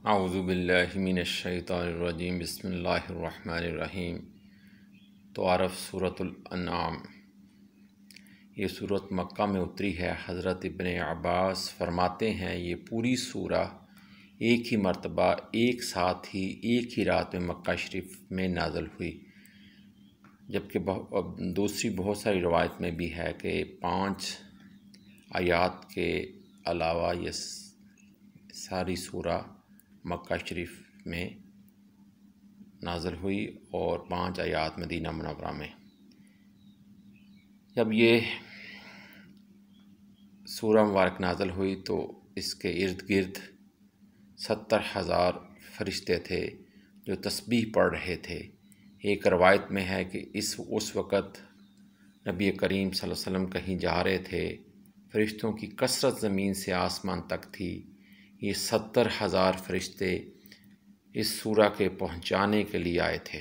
अऊज़ु बिल्लाहि मिनश्शैतानिर्रजीम बिस्मिल्लाहिर्रहमानिर्रहीम। तआरफ़ सूरतुल अनआम। ये सूरत मक्का में उतरी है। हज़रत इब्ने अब्बास फरमाते हैं ये पूरी सूरा एक ही मरतबा एक साथ ही एक ही रात में मक्का शरीफ में नाज़िल हुई, जबकि दूसरी बहुत सारी रवायत में भी है कि 5 आयात के अलावा ये सारी सूरा मक्का शरीफ में नाज़िल हुई और 5 आयात मदीना मुनव्वरा में। जब ये सूरा मुबारक नाज़िल हुई तो इसके इर्द गिर्द 70,000 फरिश्ते थे जो तस्बीह पढ़ रहे थे। एक रवायत में है कि उस वक़्त नबी करीम सल्लल्लाहु अलैहि वसल्लम कहीं जा रहे थे, फरिश्तों की कसरत ज़मीन से आसमान तक थी। ये 70,000 फरिश्ते इस सूरा के पहुँचाने के लिए आए थे।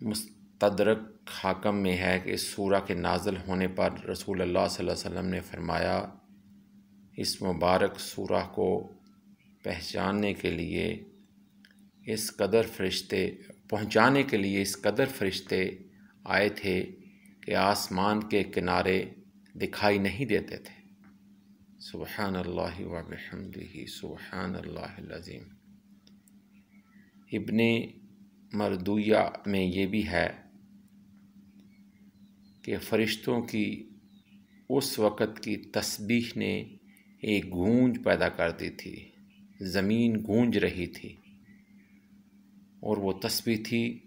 मुस्तदरक हाकिम में है कि इस सूरा के नाज़िल होने पर रसूलुल्लाह सल्लल्लाहु अलैहि वसल्लम ने फरमाया, इस मुबारक सूरा को पहचानने के लिए इस कदर फरिश्ते आए थे कि आसमान के किनारे दिखाई नहीं देते थे। सुबहानल्लाहि व बिहम्दिही सुबहानल्लाहिल अज़ीम। इब्ने मरदूया में ये भी है कि फ़रिश्तों की उस वक़्त की तस्बीह ने एक गूंज पैदा कर दी थी, ज़मीन गूंज रही थी और वो तस्बीह थी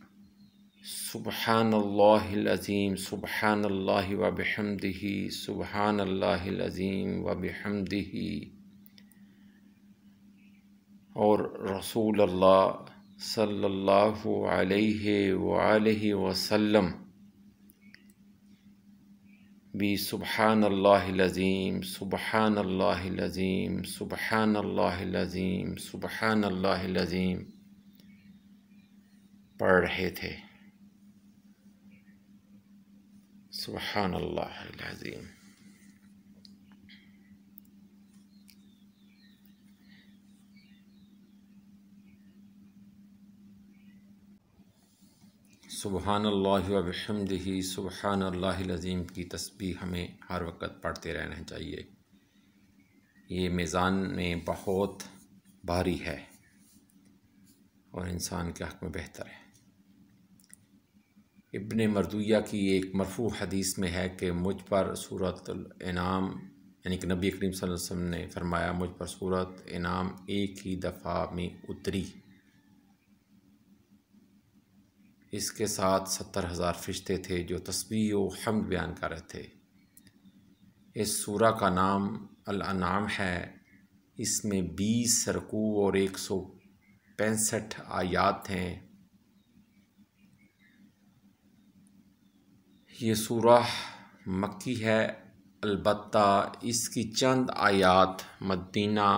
सुबहानल्लाहिल अज़ीम सुबहानल्लाहि व बिहम्दिही सुबहानल्लाहिल अज़ीम व बिहम्दिही। और रसूलुल्लाह सल्लल्लाहु अलैहि वसल्लम भी सुबहानल्लाहिल अज़ीम सुबहानल्लाहिल अज़ीम सुबहानल्लाहिल अज़ीम सुबहानल्लाहिल अज़ीम पढ़ रहे थे। सुबहानल्लाहिल अज़ीम। सुबहानल्लाहि व बिहम्दिही सुबहानल्लाहिल अज़ीम की तस्बीह हमें हर वक़्त पढ़ते रहना चाहिए। ये मीज़ान में बहुत भारी है और इंसान के हक़ में बेहतर है। इब्ने मरदूया की एक मरफ़ू हदीस में है कि मुझ पर सूरतुल इनाम यानी कि नबी करीम सल्लल्लाहु अलैहि वसल्लम ने फरमाया, मुझ पर सूरत इनाम एक ही दफ़ा में उतरी। इसके साथ 70,000 फरिश्ते थे जो तस्बीह व हम्द बयान कर रहे थे। इस सूरा का नाम अल अनआम है। इसमें 20 रुकू और 165 आयात हैं। ये सूरा मक्की है, अलबत्ता इसकी चंद आयात मदीना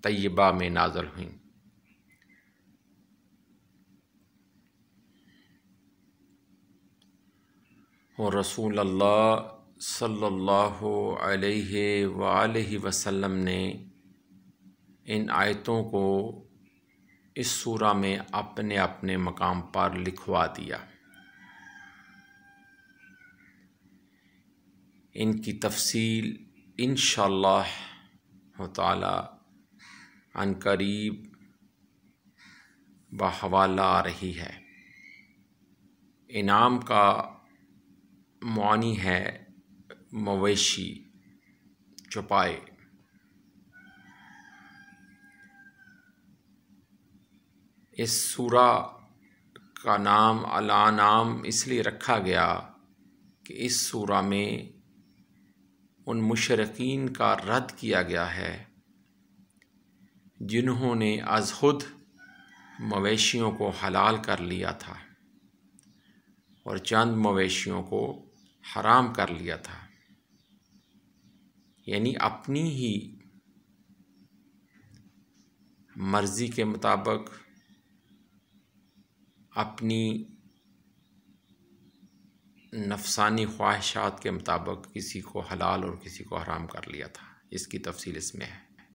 तैयबा में नाज़िल हुई। और रसूलुल्लाह सल्लल्लाहु अलैहि वसल्लम ने इन आयतों को इस सूरा में अपने अपने मकाम पर लिखवा दिया। इनकी तफसील इंशाअल्लाह ताला अनकरीब बहवाला आ रही है। इनाम का मानी है मवेशी, चौपाए। इस सूरा का नाम अल अनआम इसलिए रखा गया कि इस सूरा में उन मुशरिकीन का रद्द किया गया है जिन्होंने अज़हुद मवेशियों को हलाल कर लिया था और चंद मवेशियों को हराम कर लिया था। यानी अपनी ही मर्ज़ी के मुताबिक, अपनी नफसानी ख्वाहिशात के मुताबिक किसी को हलाल और किसी को हराम कर लिया था। इसकी तफसील इसमें है।